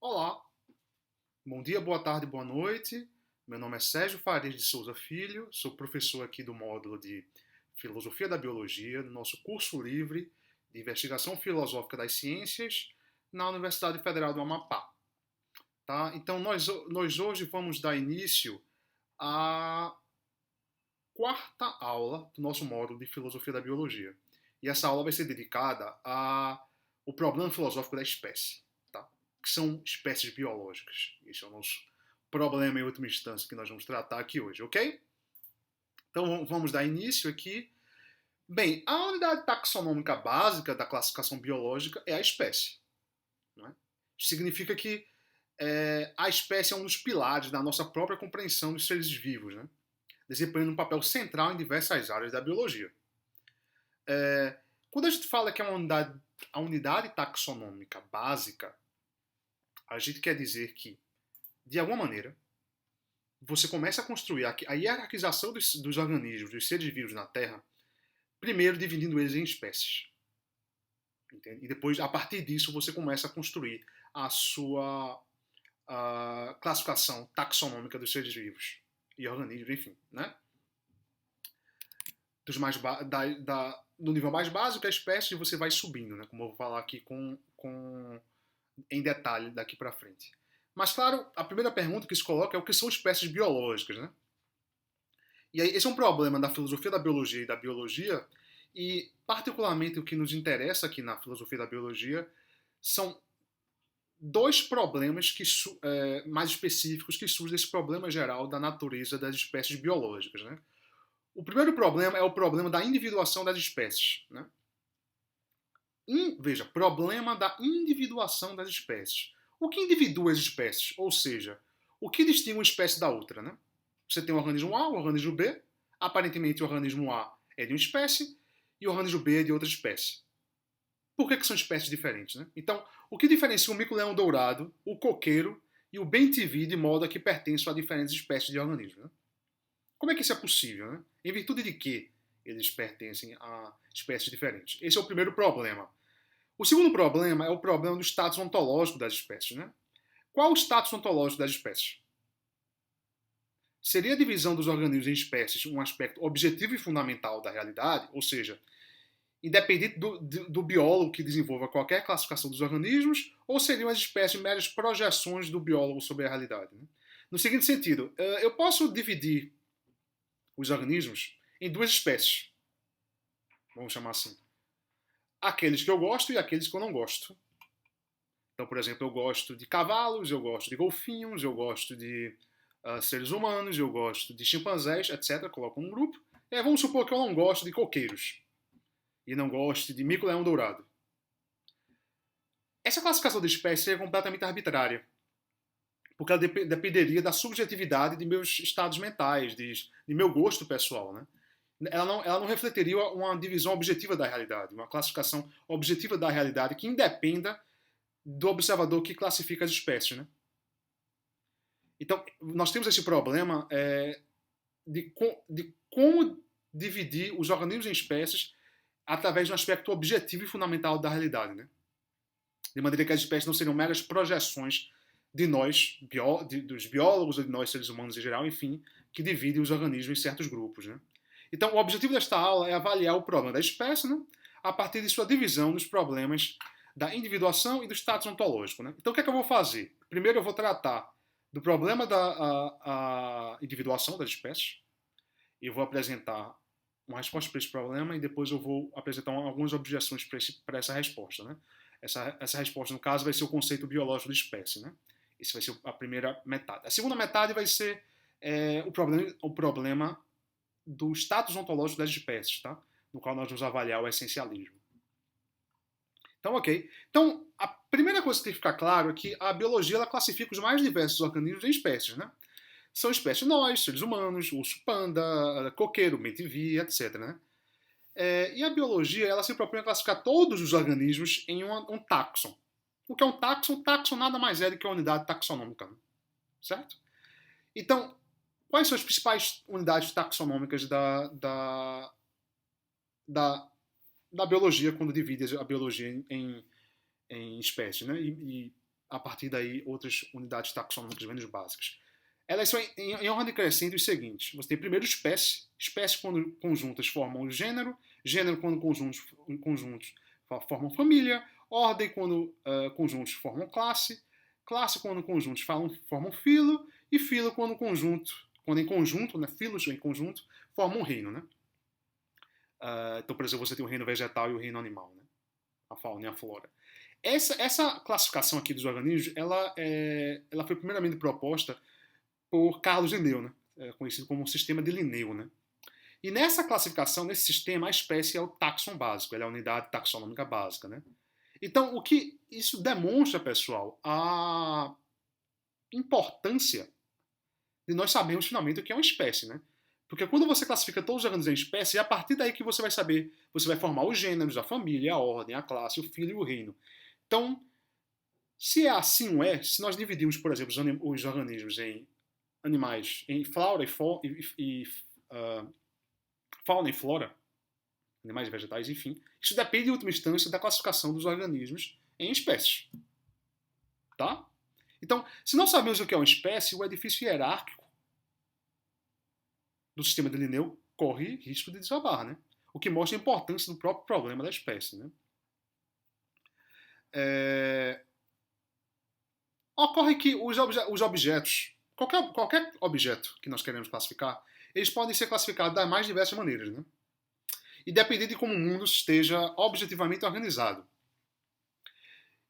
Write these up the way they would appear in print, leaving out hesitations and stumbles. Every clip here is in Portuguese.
Olá, bom dia, boa tarde, boa noite. Meu nome é Sérgio Farias de Souza Filho, sou professor aqui do módulo de Filosofia da Biologia, no nosso curso livre de Investigação Filosófica das Ciências na Universidade Federal do Amapá. Tá? Então, nós hoje vamos dar início à quarta aula do nosso módulo de Filosofia da Biologia. E essa aula vai ser dedicada ao problema filosófico da espécie, tá? Que são espécies biológicas. Esse é o nosso problema em última instância que nós vamos tratar aqui hoje, ok? Então vamos dar início aqui. Bem, a unidade taxonômica básica da classificação biológica é a espécie. Não é? Significa que a espécie é um dos pilares da nossa própria compreensão dos seres vivos, né? Desempenhando um papel central em diversas áreas da biologia. Quando a gente fala que é a unidade taxonômica básica, a gente quer dizer que, de alguma maneira, você começa a construir a hierarquização dos organismos, dos seres vivos na Terra, primeiro dividindo eles em espécies. Entende? E depois, a partir disso, você começa a construir a sua classificação taxonômica dos seres vivos e organismos, enfim, né? No nível mais básico, a espécie, você vai subindo, né? Como eu vou falar aqui em detalhe daqui para frente. Mas, claro, a primeira pergunta que se coloca é o que são espécies biológicas, né? E aí, esse é um problema da filosofia da biologia e da biologia, e particularmente o que nos interessa aqui na filosofia da biologia são dois problemas mais específicos que surgem desse problema geral da natureza das espécies biológicas, né? O primeiro problema é o problema da individuação das espécies, né? Veja, problema da individuação das espécies. O que individua as espécies? Ou seja, o que distingue uma espécie da outra, né? Você tem o organismo A, o organismo B. Aparentemente, o organismo A é de uma espécie e o organismo B é de outra espécie. Por que são espécies diferentes, né? Então, o que diferencia o mico-leão dourado, o coqueiro e o bem-te-vi de modo a que pertençam a diferentes espécies de organismos, né? Como é que isso é possível, né? Em virtude de que eles pertencem a espécies diferentes? Esse é o primeiro problema. O segundo problema é o problema do status ontológico das espécies, né? Qual o status ontológico das espécies? Seria a divisão dos organismos em espécies um aspecto objetivo e fundamental da realidade, ou seja, independente do biólogo que desenvolva qualquer classificação dos organismos, ou seriam as espécies meras projeções do biólogo sobre a realidade? Né? No seguinte sentido, eu posso dividir os organismos em duas espécies, vamos chamar assim. Aqueles que eu gosto e aqueles que eu não gosto. Então, por exemplo, eu gosto de cavalos, eu gosto de golfinhos, eu gosto de seres humanos, eu gosto de chimpanzés, etc. Coloco num grupo. E aí, vamos supor que eu não gosto de coqueiros e não gosto de mico-leão dourado. Essa classificação de espécies seria completamente arbitrária, porque ela dependeria da subjetividade de meus estados mentais, de meu gosto pessoal, né? Ela não refletiria uma divisão objetiva da realidade, uma classificação objetiva da realidade que independa do observador que classifica as espécies, né? Então, nós temos esse problema de como dividir os organismos em espécies através de um aspecto objetivo e fundamental da realidade, né? De maneira que as espécies não seriam meras projeções de nós, dos biólogos, ou de nós, seres humanos em geral, enfim, que dividem os organismos em certos grupos, né? Então, o objetivo desta aula é avaliar o problema da espécie, né? A partir de sua divisão nos problemas da individuação e do status ontológico, né? Então, o que é que eu vou fazer? Primeiro, eu vou tratar do problema da individuação das espécies. Eu vou apresentar uma resposta para esse problema e depois eu vou apresentar algumas objeções para essa resposta. Né? Essa resposta, no caso, vai ser o conceito biológico de espécie. Né? Esse vai ser a primeira metade. A segunda metade vai ser o problema do status ontológico das espécies, tá? No qual nós vamos avaliar o essencialismo. Então, ok. Então, a primeira coisa que tem que ficar claro é que a biologia ela classifica os mais diversos organismos em espécies, né? São espécies nós, seres humanos, urso panda, coqueiro, bem-te-vi, etc. Né? E a biologia ela se propõe a classificar todos os organismos em um táxon. O que é um táxon? Um táxon nada mais é do que uma unidade taxonômica. Né? Certo? Então, quais são as principais unidades taxonômicas da biologia quando divide a biologia em espécies? Né? a partir daí, outras unidades taxonômicas menos básicas. Elas são em ordem crescente os seguintes. Você tem primeiro espécie. Espécies quando conjuntas formam gênero. Gênero quando conjuntos formam família. Ordem quando conjuntos formam classe. Classe quando conjuntos formam filo. E filo quando em conjunto, né, filos em conjunto, formam um reino. Né? Então, por exemplo, você tem o reino vegetal e o reino animal. Né? A fauna e a flora. Essa classificação aqui dos organismos, ela foi primeiramente proposta por Carlos Linneu, né? Conhecido como o sistema de Linneu. Né? E nessa classificação, nesse sistema, a espécie é o taxon básico, ela é a unidade taxonômica básica. Né? Então, o que isso demonstra, pessoal, a importância de nós sabermos finalmente o que é uma espécie. Né? Porque quando você classifica todos os organismos em espécie, é a partir daí que você vai saber, você vai formar os gêneros, a família, a ordem, a classe, o filo e o reino. Então, se é assim se nós dividimos, por exemplo, os organismos em animais, em fauna e flora, animais e vegetais, enfim, isso depende, em última instância, da classificação dos organismos em espécies. Tá? Então, se nós sabemos o que é uma espécie, o edifício hierárquico do sistema de Linneu corre risco de desabar, né? O que mostra a importância do próprio problema da espécie. Né? Ocorre que os objetos, qualquer objeto que nós queremos classificar, eles podem ser classificados das mais diversas maneiras, né? E depender de como o mundo esteja objetivamente organizado.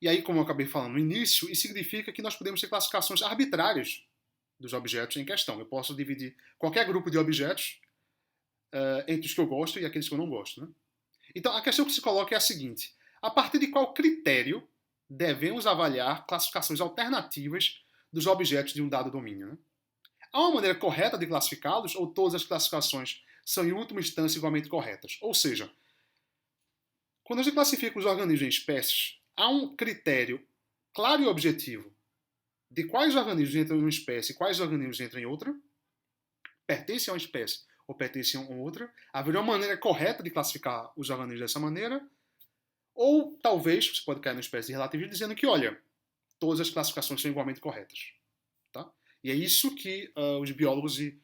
E aí, como eu acabei falando no início, isso significa que nós podemos ter classificações arbitrárias dos objetos em questão. Eu posso dividir qualquer grupo de objetos entre os que eu gosto e aqueles que eu não gosto. Né? Então, a questão que se coloca é a seguinte: a partir de qual critério devemos avaliar classificações alternativas dos objetos de um dado domínio? Né? Há uma maneira correta de classificá-los ou todas as classificações são, em última instância, igualmente corretas? Ou seja, quando a gente classifica os organismos em espécies, há um critério claro e objetivo de quais organismos entram em uma espécie e quais organismos entram em outra, pertencem a uma espécie ou pertencem a outra, haveria uma maneira correta de classificar os organismos dessa maneira, ou talvez você pode cair numa espécie de relativismo dizendo que, olha, todas as classificações são igualmente corretas. Tá? E é isso que os biólogos e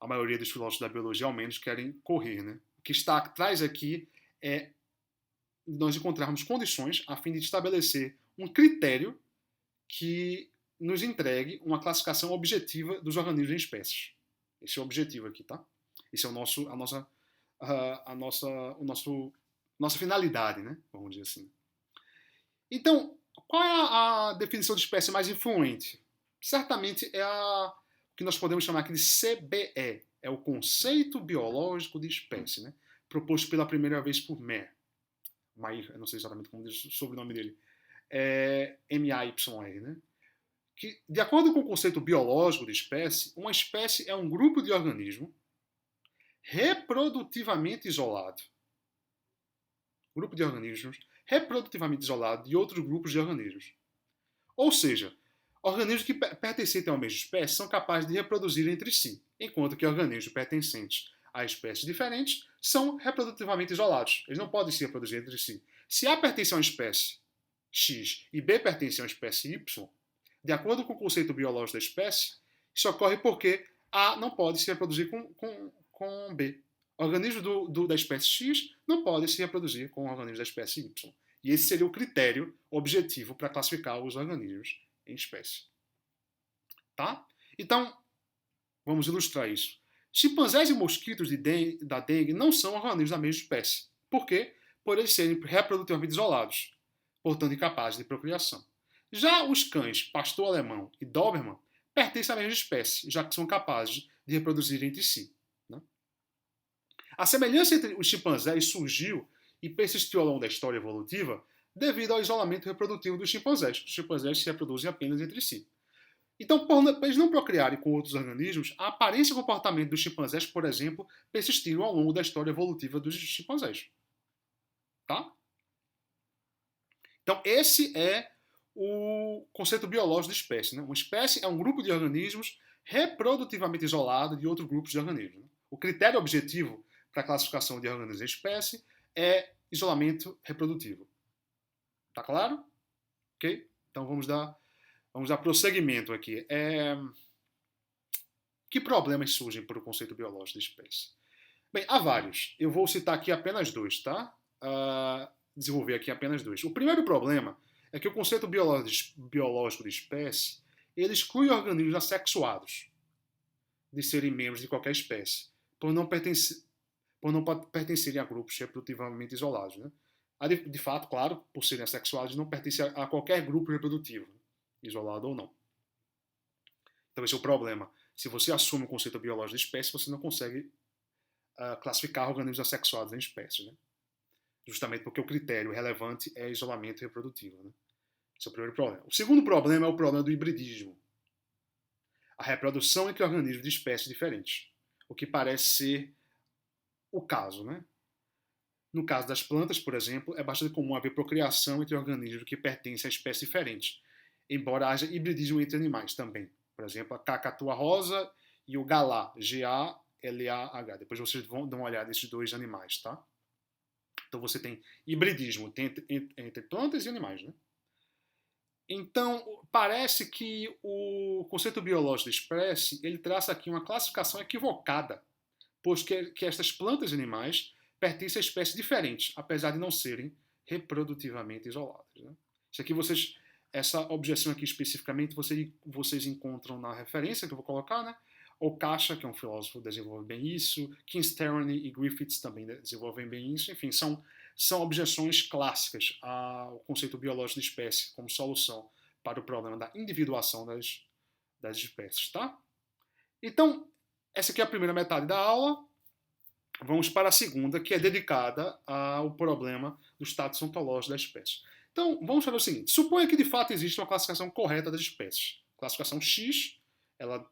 a maioria dos filósofos da biologia, ao menos, querem correr. Né? O que está atrás aqui é nós encontrarmos condições a fim de estabelecer um critério que nos entregue uma classificação objetiva dos organismos em espécies. Esse é o objetivo aqui, tá? Esse é nossa finalidade, né? Vamos dizer assim. Então, qual é a definição de espécie mais influente? Certamente é o que nós podemos chamar aqui de CBE, é o conceito biológico de espécie, né? Proposto pela primeira vez por Mayer, eu não sei exatamente como diz o sobrenome dele, M-A-Y-R, né? Que, de acordo com o conceito biológico de espécie, uma espécie é um grupo de organismo reprodutivamente isolado. Grupo de organismos reprodutivamente isolado de outros grupos de organismos. Ou seja, organismos que pertencentes a uma mesma espécie são capazes de reproduzir entre si, enquanto que organismos pertencentes a espécies diferentes são reprodutivamente isolados. Eles não podem se reproduzir entre si. Se A pertence a uma espécie X e B pertence a uma espécie Y, de acordo com o conceito biológico da espécie, isso ocorre porque A não pode se reproduzir com B. Organismos da espécie X não podem se reproduzir com organismos da espécie Y. E esse seria o critério objetivo para classificar os organismos em espécie. Tá? Então, vamos ilustrar isso. Chimpanzés e mosquitos da dengue não são organismos da mesma espécie. Por quê? Por eles serem reprodutivamente isolados, portanto incapazes de procriação. Já os cães pastor alemão e Doberman pertencem à mesma espécie, já que são capazes de reproduzir entre si. Né? A semelhança entre os chimpanzés surgiu e persistiu ao longo da história evolutiva devido ao isolamento reprodutivo dos chimpanzés. Os chimpanzés se reproduzem apenas entre si. Então, por eles não procriarem com outros organismos, a aparência e o comportamento dos chimpanzés, por exemplo, persistiram ao longo da história evolutiva dos chimpanzés. Tá? Então, esse é o conceito biológico de espécie. Né? Uma espécie é um grupo de organismos reprodutivamente isolado de outros grupos de organismos. O critério objetivo para a classificação de organismos em espécie é isolamento reprodutivo. Tá claro? Ok? Então vamos dar Vamos dar prosseguimento aqui. Que problemas surgem para o conceito biológico de espécie? Bem, há vários. Eu vou citar aqui apenas dois, tá? Desenvolver aqui apenas dois. O primeiro problema é que o conceito biológico de espécie ele exclui organismos assexuados de serem membros de qualquer espécie, por não pertencerem a grupos reprodutivamente isolados. Né? De fato, claro, por serem assexuados, não pertencem a qualquer grupo reprodutivo, isolado ou não. Então esse é o problema. Se você assume o conceito biológico de espécie, você não consegue classificar organismos assexuados em espécies. Né? Justamente porque o critério relevante é isolamento reprodutivo. Né? Esse é o primeiro problema. O segundo problema é o problema do hibridismo. A reprodução entre organismos de espécies diferentes. O que parece ser o caso. Né? No caso das plantas, por exemplo, é bastante comum haver procriação entre organismos que pertencem a espécies diferentes, embora haja hibridismo entre animais também. Por exemplo, a cacatua rosa e o galá, G-A-L-A-H. Depois vocês vão dar uma olhada nesses dois animais, tá? Então você tem hibridismo entre plantas e animais, né? Então, parece que o conceito biológico de espécie, ele traça aqui uma classificação equivocada, pois que estas plantas e animais pertencem a espécies diferentes, apesar de não serem reprodutivamente isoladas. Né? Isso aqui essa objeção aqui especificamente vocês encontram na referência que eu vou colocar, né? Ocacha, que é um filósofo, desenvolve bem isso, Kingstarney e Griffiths também desenvolvem bem isso, enfim, são objeções clássicas ao conceito biológico de espécie como solução para o problema da individuação das espécies, tá? Então, essa aqui é a primeira metade da aula. Vamos para a segunda, que é dedicada ao problema do status ontológico da espécie. Então, vamos fazer o seguinte. Suponha que de fato existe uma classificação correta das espécies. A classificação X, ela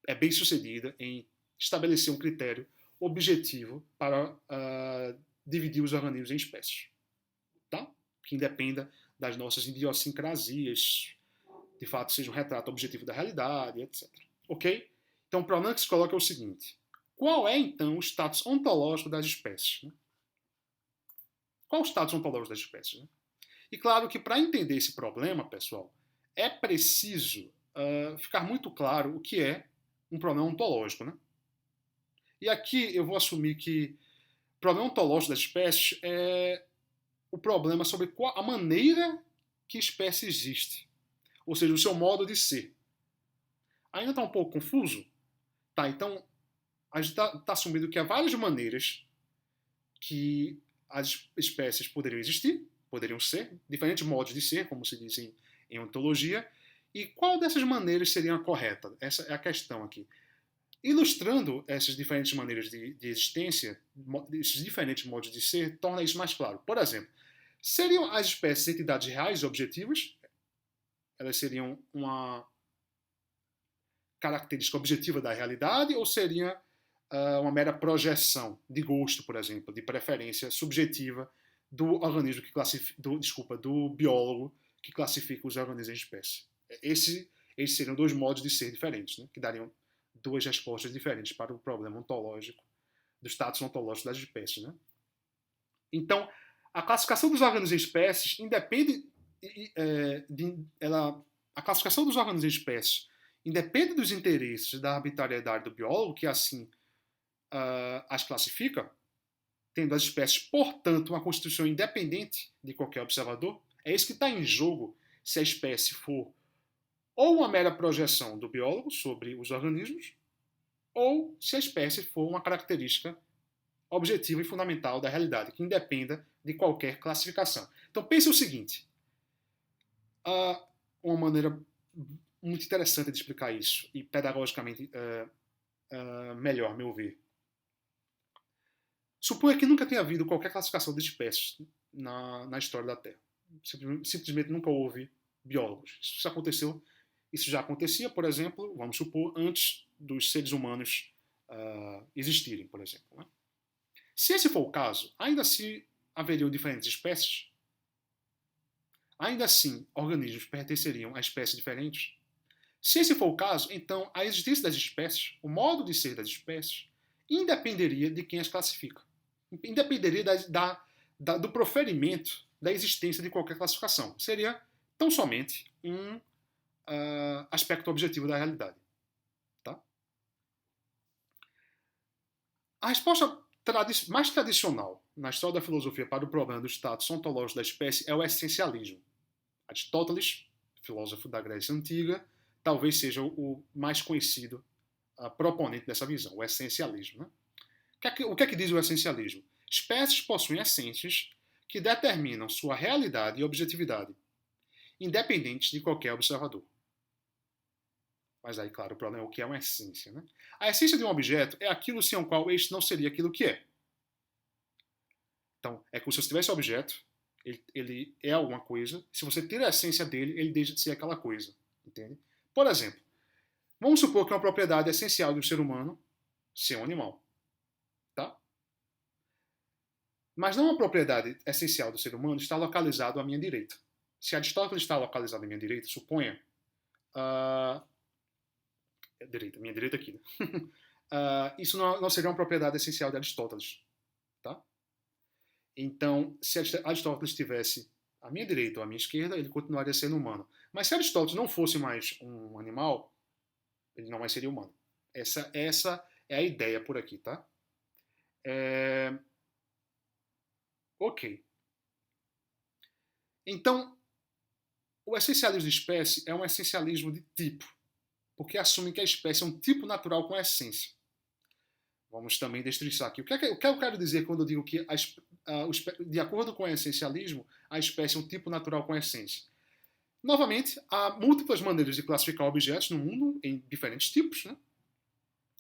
é bem sucedida em estabelecer um critério objetivo para dividir os organismos em espécies. Tá? Que independa das nossas idiosincrasias, de fato seja um retrato objetivo da realidade, etc. Ok? Então o problema que se coloca é o seguinte. Qual é, então, o status ontológico das espécies? Né? Qual o status ontológico das espécies? Né? E claro que para entender esse problema, pessoal, é preciso ficar muito claro o que é um problema ontológico. Né? E aqui eu vou assumir que o problema ontológico das espécies é o problema sobre a maneira que espécie existe. Ou seja, o seu modo de ser. Ainda está um pouco confuso? Tá, então a gente está assumindo que há várias maneiras que as espécies poderiam existir, poderiam ser, diferentes modos de ser, como se diz em ontologia, e qual dessas maneiras seria a correta? Essa é a questão aqui. Ilustrando essas diferentes maneiras de existência, esses diferentes modos de ser, torna isso mais claro. Por exemplo, seriam as espécies entidades reais e objetivas? Elas seriam uma característica objetiva da realidade ou seria uma mera projeção de gosto, por exemplo, de preferência subjetiva do organismo do biólogo que classifica os organismos em espécie? Esses seriam dois modos de ser diferentes, né, que dariam duas respostas diferentes para o problema ontológico, do status ontológico das espécies. Né? Então, a classificação dos organismos em espécies independe a classificação dos organismos em espécies independe dos interesses da arbitrariedade do biólogo, que assim as classifica, tendo as espécies, portanto, uma constituição independente de qualquer observador. É isso que está em jogo se a espécie for ou uma mera projeção do biólogo sobre os organismos, ou se a espécie for uma característica objetiva e fundamental da realidade, que independa de qualquer classificação. Então pense o seguinte, uma maneira muito interessante de explicar isso, e pedagogicamente melhor, a meu ver. Suponha que nunca tenha havido qualquer classificação de espécies na história da Terra. Simplesmente nunca houve biólogos. Isso já acontecia, por exemplo, vamos supor, antes dos seres humanos existirem, por exemplo. Né? Se esse for o caso, ainda assim haveriam diferentes espécies? Ainda assim, organismos pertenceriam a espécies diferentes? Se esse for o caso, então a existência das espécies, o modo de ser das espécies, independeria de quem as classifica. Independeria do proferimento da existência de qualquer classificação. Seria tão somente aspecto objetivo da realidade. Tá? A resposta mais tradicional na história da filosofia para o problema do status ontológico da espécie é o essencialismo. Aristóteles, filósofo da Grécia Antiga, talvez seja o mais conhecido proponente dessa visão, o essencialismo. Né? O que é que diz o essencialismo? Espécies possuem essências que determinam sua realidade e objetividade, independentes de qualquer observador. Mas aí, claro, o problema é o que é uma essência. Né? A essência de um objeto é aquilo sem o qual este não seria aquilo que é. Então, é como se você tivesse um objeto, ele é alguma coisa, se você tira a essência dele, ele deixa de ser aquela coisa. Entende? Por exemplo, vamos supor que uma propriedade essencial do ser humano ser um animal. Tá? Mas não uma propriedade essencial do ser humano está localizado à minha direita. Se Aristóteles está localizado à minha direita, suponha. Minha direita aqui. Né? Isso não seria uma propriedade essencial de Aristóteles. Tá? Então, se Aristóteles estivesse à minha direita ou à minha esquerda, ele continuaria sendo humano. Mas se Aristóteles não fosse mais um animal, ele não mais seria humano. Essa é a ideia por aqui, tá? Ok. Então, o essencialismo de espécie é um essencialismo de tipo, porque assume que a espécie é um tipo natural com essência. Vamos também destrinçar aqui. O que eu quero dizer quando eu digo que, de acordo com o essencialismo, a espécie é um tipo natural com essência? Novamente, há múltiplas maneiras de classificar objetos no mundo em diferentes tipos, né?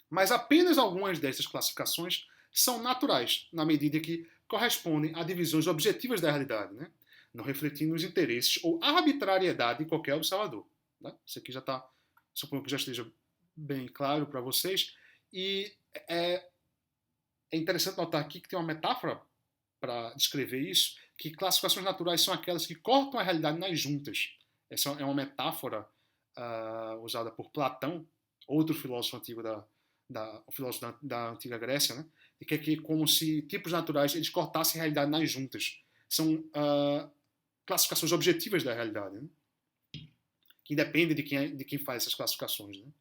Mas apenas algumas dessas classificações são naturais, na medida que correspondem a divisões objetivas da realidade, né? Não refletindo os interesses ou arbitrariedade de qualquer observador. Né? Isso aqui já está, suponho que já esteja bem claro para vocês. E é interessante notar aqui que tem uma metáfora para descrever isso, que classificações naturais são aquelas que cortam a realidade nas juntas. Essa é uma metáfora usada por Platão, outro filósofo antigo filósofo da antiga Grécia, né? E que é como se tipos naturais eles cortassem a realidade nas juntas. São classificações objetivas da realidade, né? Que independe de quem faz essas classificações. Né?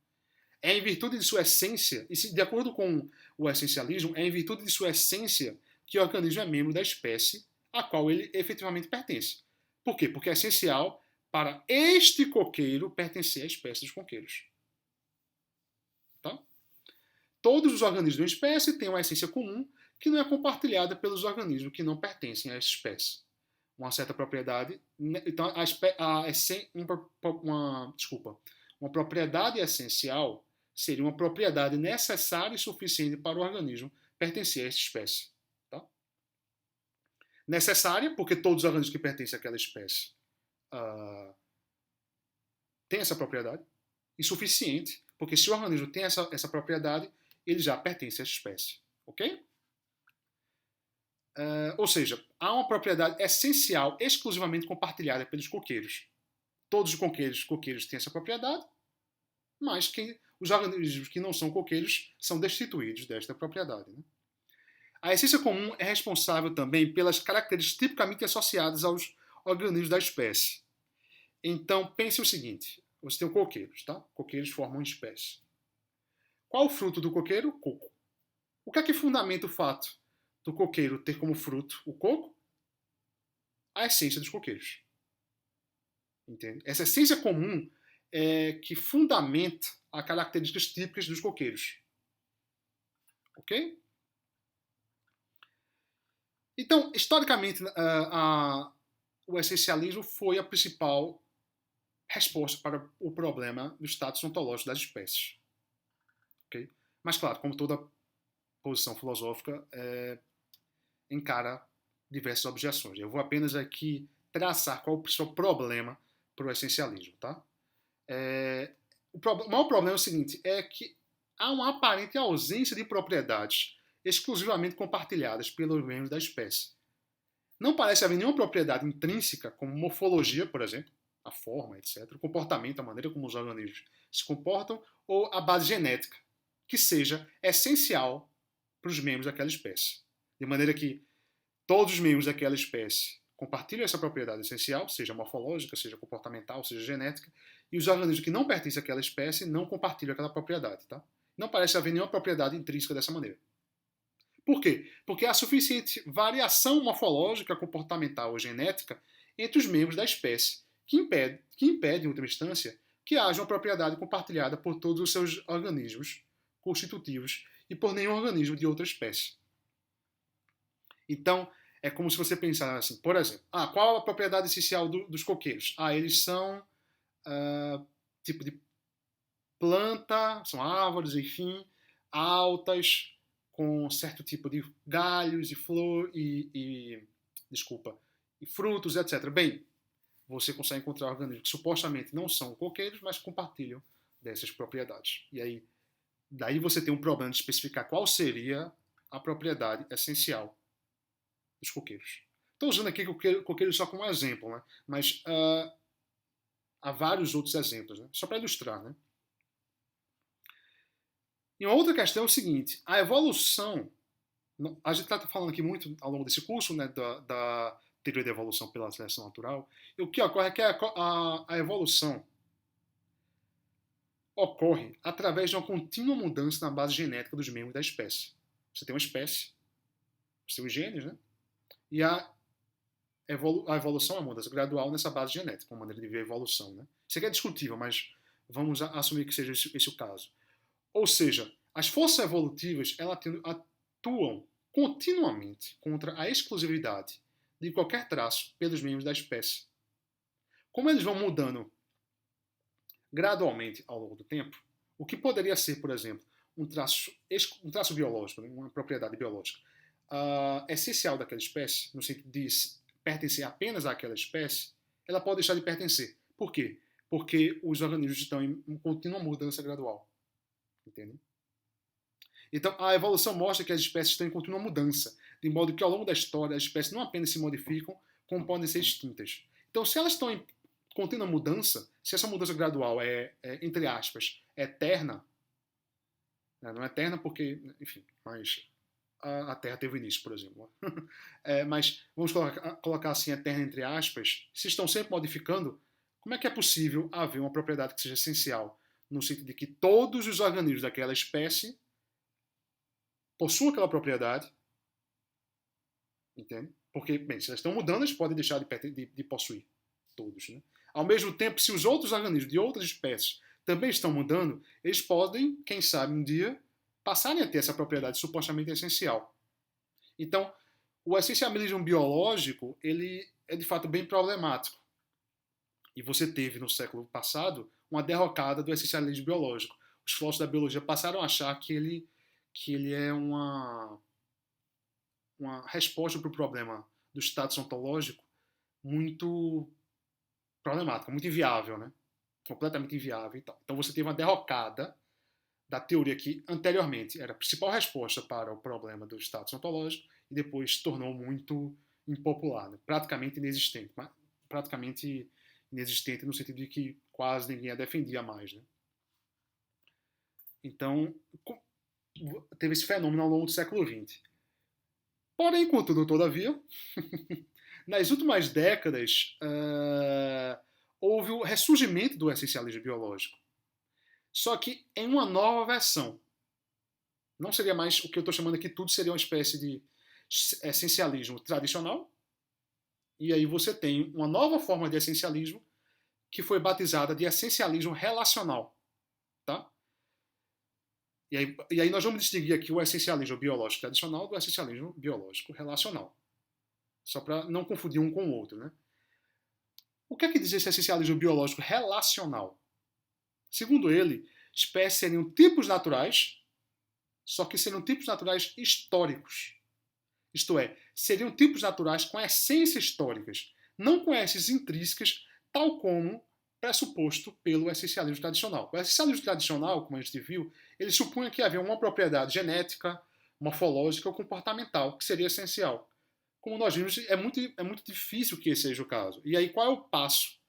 É em virtude de sua essência, e de acordo com o essencialismo, é em virtude de sua essência que o organismo é membro da espécie a qual ele efetivamente pertence. Por quê? Porque é essencial para este coqueiro pertencer à espécie dos coqueiros. Tá? Todos os organismos de uma espécie têm uma essência comum que não é compartilhada pelos organismos que não pertencem a essa espécie. Uma certa propriedade. Então, uma propriedade essencial seria uma propriedade necessária e suficiente para o organismo pertencer a essa espécie. Tá? Necessária, porque todos os organismos que pertencem àquela espécie têm essa propriedade. E suficiente, porque se o organismo tem essa propriedade, ele já pertence a essa espécie. Ok? Ou seja, há uma propriedade essencial exclusivamente compartilhada pelos coqueiros. Todos os coqueiros têm essa propriedade, mas os organismos que não são coqueiros são destituídos desta propriedade. Né? A essência comum é responsável também pelas características tipicamente associadas aos organismos da espécie. Então, pense o seguinte: você tem coqueiros, tá? Coqueiros formam uma espécie. Qual o fruto do coqueiro? Coco. O que é que fundamenta o fato do coqueiro ter como fruto o coco? A essência dos coqueiros. Entende? Essa essência comum é que fundamenta as características típicas dos coqueiros. Ok? Então, historicamente, o essencialismo foi a principal resposta para o problema do status ontológico das espécies. Okay? Mas, claro, como toda posição filosófica, encara diversas objeções. Eu vou apenas aqui traçar qual é o principal problema para o essencialismo. Tá? O maior problema é o seguinte, é que há uma aparente ausência de propriedades exclusivamente compartilhadas pelos membros da espécie. Não parece haver nenhuma propriedade intrínseca, como morfologia, por exemplo, a forma, etc., o comportamento, a maneira como os organismos se comportam, ou a base genética, que seja essencial para os membros daquela espécie. De maneira que todos os membros daquela espécie compartilham essa propriedade essencial, seja morfológica, seja comportamental, seja genética, e os organismos que não pertencem àquela espécie não compartilham aquela propriedade. Tá? Não parece haver nenhuma propriedade intrínseca dessa maneira. Por quê? Porque há suficiente variação morfológica, comportamental ou genética entre os membros da espécie que impede, em última instância, que haja uma propriedade compartilhada por todos os seus organismos constitutivos e por nenhum organismo de outra espécie. Então, é como se você pensasse assim, por exemplo, qual a propriedade essencial dos coqueiros? Eles são tipo de planta, são árvores, enfim, altas, com certo tipo de galhos e flor e frutos, etc. Bem, você consegue encontrar organismos que supostamente não são coqueiros, mas compartilham dessas propriedades. E aí, daí você tem um problema de especificar qual seria a propriedade essencial dos coqueiros. Estou usando aqui coqueiro só como exemplo, né? Mas há vários outros exemplos, né? Só para ilustrar, né? E uma outra questão é o seguinte: a evolução, a gente está falando aqui muito ao longo desse curso, né, da teoria da evolução pela seleção natural, e o que ocorre é que a evolução ocorre através de uma contínua mudança na base genética dos membros da espécie. Você tem uma espécie, você tem os genes, né? E a evolução é uma mudança gradual nessa base genética, uma maneira de ver a evolução, né? Isso aqui é discutível, mas vamos assumir que seja esse o caso. Ou seja, as forças evolutivas elas atuam continuamente contra a exclusividade de qualquer traço pelos membros da espécie. Como eles vão mudando gradualmente ao longo do tempo, o que poderia ser, por exemplo, um traço biológico, uma propriedade biológica essencial daquela espécie, no sentido de pertencer apenas àquela espécie, ela pode deixar de pertencer. Por quê? Porque os organismos estão em contínua mudança gradual. Entende? Então, a evolução mostra que as espécies estão em contínua mudança, de modo que ao longo da história as espécies não apenas se modificam, como podem ser extintas. Então, se elas estão em contínua mudança, se essa mudança gradual entre aspas, eterna, né? Não é eterna porque, enfim, mas a Terra teve início, por exemplo. Mas vamos colocar assim, eterna entre aspas, se estão sempre modificando, como é que é possível haver uma propriedade que seja essencial, no sentido de que todos os organismos daquela espécie possuam aquela propriedade, entende? Porque, bem, se elas estão mudando, eles podem deixar de possuir todos, né? Ao mesmo tempo, se os outros organismos de outras espécies também estão mudando, eles podem, quem sabe um dia, passarem a ter essa propriedade supostamente essencial. Então, o essencialismo biológico, ele é de fato bem problemático. E você teve no século passado uma derrocada do essencialismo biológico. Os filósofos da biologia passaram a achar que ele é uma resposta para o problema do status ontológico muito problemática, muito inviável, né? Completamente inviável e tal. Então você teve uma derrocada da teoria que anteriormente era a principal resposta para o problema do status ontológico e depois se tornou muito impopular, né? Praticamente inexistente no sentido de que quase ninguém a defendia mais, né? Então teve esse fenômeno ao longo do século XX. Porém, contudo, todavia, nas últimas décadas houve o ressurgimento do essencialismo biológico. Só que em uma nova versão. Não seria mais o que eu estou chamando aqui, tudo seria uma espécie de essencialismo tradicional. E aí você tem uma nova forma de essencialismo que foi batizada de essencialismo relacional. Tá? E aí nós vamos distinguir aqui o essencialismo biológico tradicional do essencialismo biológico relacional. Só para não confundir um com o outro. Né? O que é que diz esse essencialismo biológico relacional? Segundo ele, espécies seriam tipos naturais, só que seriam tipos naturais históricos. Isto é, seriam tipos naturais com essências históricas, não com essências intrínsecas, tal como pressuposto pelo essencialismo tradicional. O essencialismo tradicional, como a gente viu, ele supunha que havia uma propriedade genética, morfológica ou comportamental, que seria essencial. Como nós vimos, é muito difícil que esse seja o caso. E aí, qual é o passo?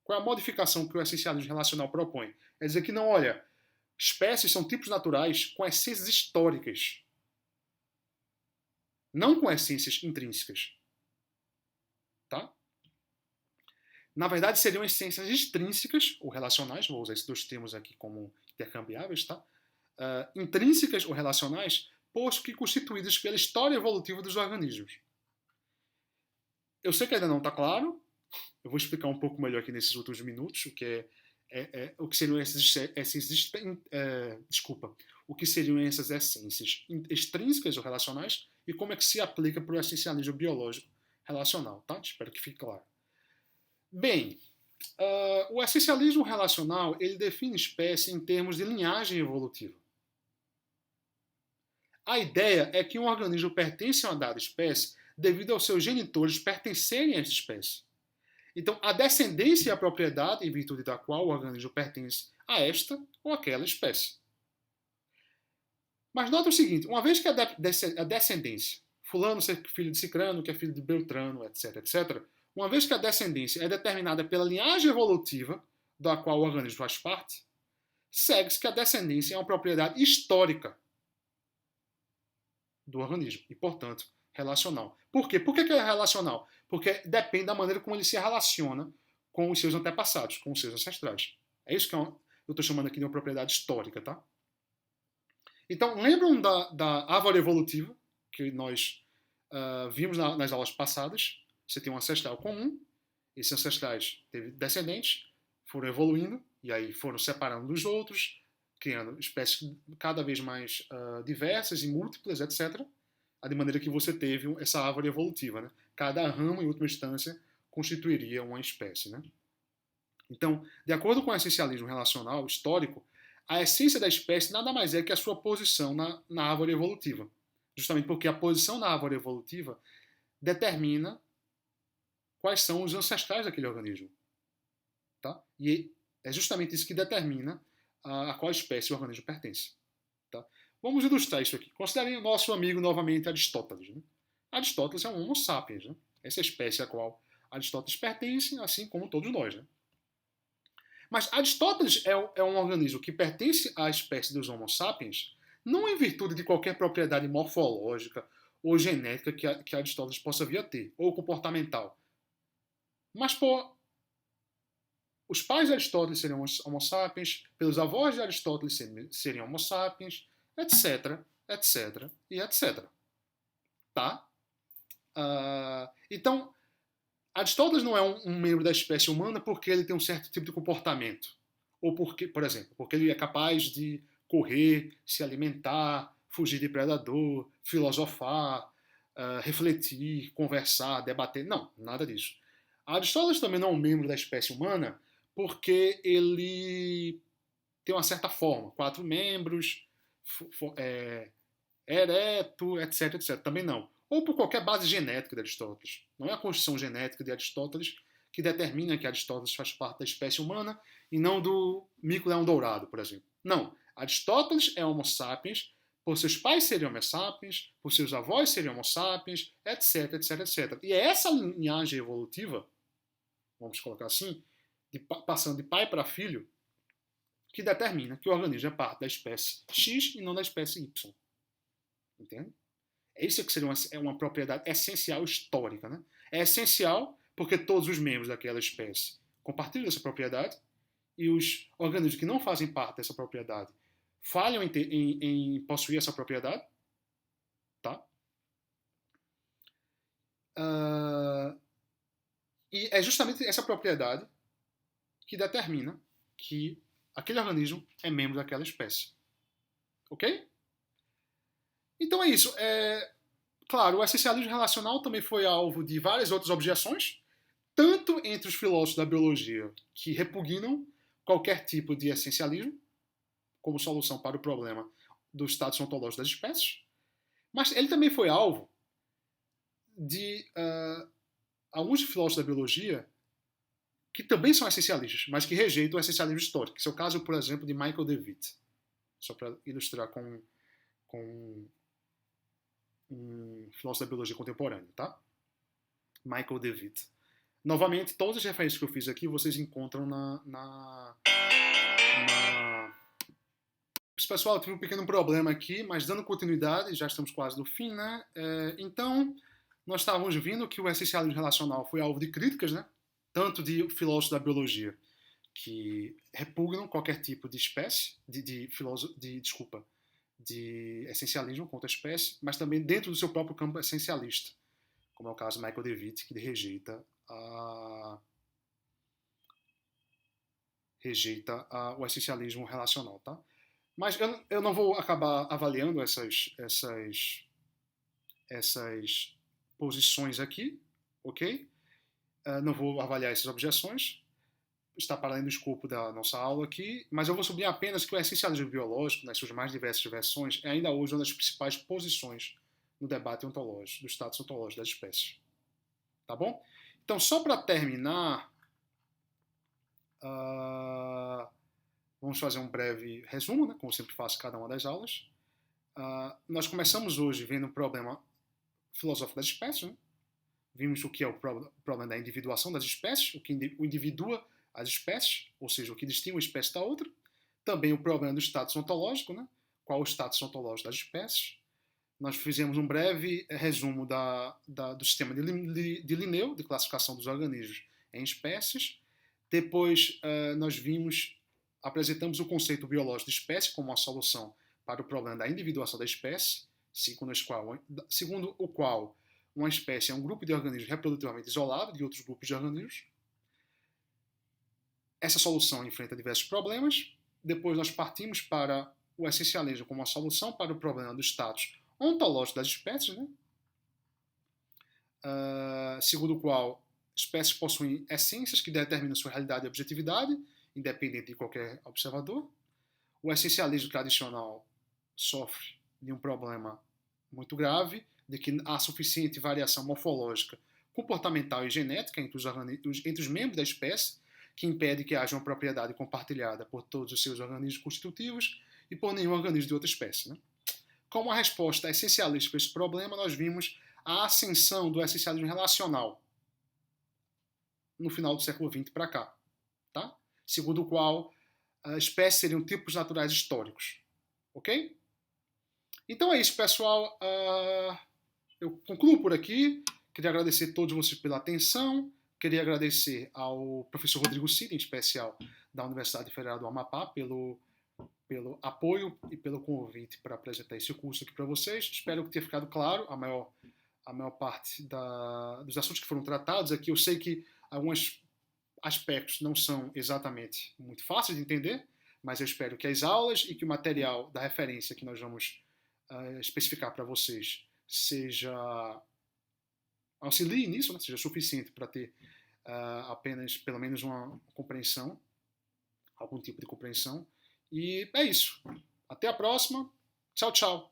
Qual é a modificação que o essencialismo relacional propõe? É dizer que não, olha, espécies são tipos naturais com essências históricas, não com essências intrínsecas. Tá? Na verdade, seriam essências extrínsecas ou relacionais, vou usar esses dois termos aqui como intercambiáveis, tá? Intrínsecas ou relacionais, posto que constituídas pela história evolutiva dos organismos. Eu sei que ainda não está claro, eu vou explicar um pouco melhor aqui nesses últimos minutos o que seriam o que seriam essas essências extrínsecas ou relacionais e como é que se aplica para o essencialismo biológico relacional, tá? Espero que fique claro. Bem, o essencialismo relacional ele define espécie em termos de linhagem evolutiva. A ideia é que um organismo pertence a uma dada espécie devido aos seus genitores pertencerem a essa espécie. Então, a descendência é a propriedade em virtude da qual o organismo pertence a esta ou aquela espécie. Mas nota o seguinte, uma vez que a descendência, fulano ser filho de cicrano, que é filho de beltrano, etc, etc, uma vez que a descendência é determinada pela linhagem evolutiva da qual o organismo faz parte, segue-se que a descendência é uma propriedade histórica do organismo e, portanto, relacional. Por quê? Por que é relacional? Porque depende da maneira como ele se relaciona com os seus antepassados, com os seus ancestrais. É isso que eu estou chamando aqui de uma propriedade histórica, tá? Então, lembram da árvore evolutiva que nós vimos nas aulas passadas? Você tem um ancestral comum, esses ancestrais teve descendentes, foram evoluindo, e aí foram separando dos outros, criando espécies cada vez mais diversas e múltiplas, etc. De maneira que você teve essa árvore evolutiva. Né? Cada ramo, em última instância, constituiria uma espécie. Né? Então, de acordo com o essencialismo relacional histórico, a essência da espécie nada mais é que a sua posição na árvore evolutiva. Justamente porque a posição na árvore evolutiva determina quais são os ancestrais daquele organismo. Tá? E é justamente isso que determina a qual espécie o organismo pertence. Tá? Vamos ilustrar isso aqui. Considerem o nosso amigo novamente Aristóteles. Né? Aristóteles é um Homo sapiens. Né? Essa é a espécie a qual Aristóteles pertence, assim como todos nós. Né? Mas Aristóteles é um organismo que pertence à espécie dos Homo sapiens, não em virtude de qualquer propriedade morfológica ou genética que Aristóteles possa vir a ter, ou comportamental. Mas por os pais de Aristóteles seriam Homo sapiens, pelos avós de Aristóteles seriam Homo sapiens, etc, etc e etc. Tá? Então, Aristóteles não é um membro da espécie humana porque ele tem um certo tipo de comportamento. Ou porque, por exemplo, porque ele é capaz de correr, se alimentar, fugir de predador, filosofar, refletir, conversar, debater. Não, nada disso. Aristóteles também não é um membro da espécie humana porque ele tem uma certa forma, 4 membros, ereto, etc, etc. Também não. Ou por qualquer base genética de Aristóteles. Não é a construção genética de Aristóteles que determina que Aristóteles faz parte da espécie humana e não do mico-leão dourado, por exemplo. Não. Aristóteles é Homo sapiens, por seus pais seriam Homo sapiens, por seus avós seriam Homo sapiens, etc, etc, etc. E é essa linhagem evolutiva, vamos colocar assim, passando de pai para filho, que determina que o organismo é parte da espécie X e não da espécie Y. Entende? Isso que seria uma propriedade essencial histórica. Né? É essencial porque todos os membros daquela espécie compartilham essa propriedade e os organismos que não fazem parte dessa propriedade falham em possuir essa propriedade. Tá? E é justamente essa propriedade que determina que aquele organismo é membro daquela espécie. Ok? Então é isso. Claro, o essencialismo relacional também foi alvo de várias outras objeções, tanto entre os filósofos da biologia que repugnam qualquer tipo de essencialismo como solução para o problema do estado ontológico das espécies, mas ele também foi alvo de alguns filósofos da biologia que também são essencialistas, mas que rejeitam o essencialismo histórico. Esse é o caso, por exemplo, de Michael DeWitt, só para ilustrar com um filósofo da biologia contemporânea, tá? Michael DeWitt. Novamente, todas as referências que eu fiz aqui vocês encontram Pessoal, eu tive um pequeno problema aqui, mas dando continuidade, já estamos quase no fim, né? Então, nós estávamos vendo que o essencialismo relacional foi alvo de críticas, né? tanto de filósofos da biologia que repugnam qualquer tipo de espécie, de essencialismo contra a espécie, mas também dentro do seu próprio campo essencialista, como é o caso de Michael DeWitt, que rejeita o essencialismo relacional, tá? Mas eu não vou acabar avaliando essas posições aqui, ok? Não vou avaliar essas objeções, está para além do escopo da nossa aula aqui, mas eu vou sublinhar apenas que o essencialismo biológico, nas suas mais diversas versões, é ainda hoje uma das principais posições no debate ontológico, do status ontológico das espécies. Tá bom? Então, só para terminar, vamos fazer um breve resumo, né, como sempre faço em cada uma das aulas. Nós começamos hoje vendo o problema filosófico das espécies, né? Vimos o que é o problema da individuação das espécies, o que individua as espécies, ou seja, o que distingue uma espécie da outra. Também o problema do status ontológico, né? Qual o status ontológico das espécies. Nós fizemos um breve resumo do sistema de Linneu, de classificação dos organismos em espécies. Depois nós apresentamos o conceito biológico de espécie como uma solução para o problema da individuação da espécie, segundo o qual uma espécie é um grupo de organismos reprodutivamente isolado de outros grupos de organismos. Essa solução enfrenta diversos problemas. Depois nós partimos para o essencialismo como uma solução para o problema do status ontológico das espécies, né? Segundo o qual espécies possuem essências que determinam sua realidade e objetividade, independente de qualquer observador. O essencialismo tradicional sofre de um problema muito grave, de que há suficiente variação morfológica, comportamental e genética entre os membros da espécie, que impede que haja uma propriedade compartilhada por todos os seus organismos constitutivos e por nenhum organismo de outra espécie, né? Como a resposta essencialista para esse problema, nós vimos a ascensão do essencialismo relacional no final do século XX para cá, tá? Segundo o qual espécies seriam tipos naturais históricos, ok? Então é isso, pessoal. Eu concluo por aqui. Queria agradecer a todos vocês pela atenção. Queria agradecer ao professor Rodrigo Cid, em especial da Universidade Federal do Amapá, pelo apoio e pelo convite para apresentar esse curso aqui para vocês. Espero que tenha ficado claro a maior parte dos assuntos que foram tratados aqui. Eu sei que alguns aspectos não são exatamente muito fáceis de entender, mas eu espero que as aulas e que o material da referência que nós vamos especificar para vocês auxilie nisso, né? Seja suficiente para ter apenas, pelo menos, uma compreensão, algum tipo de compreensão. E é isso. Até a próxima. Tchau, tchau.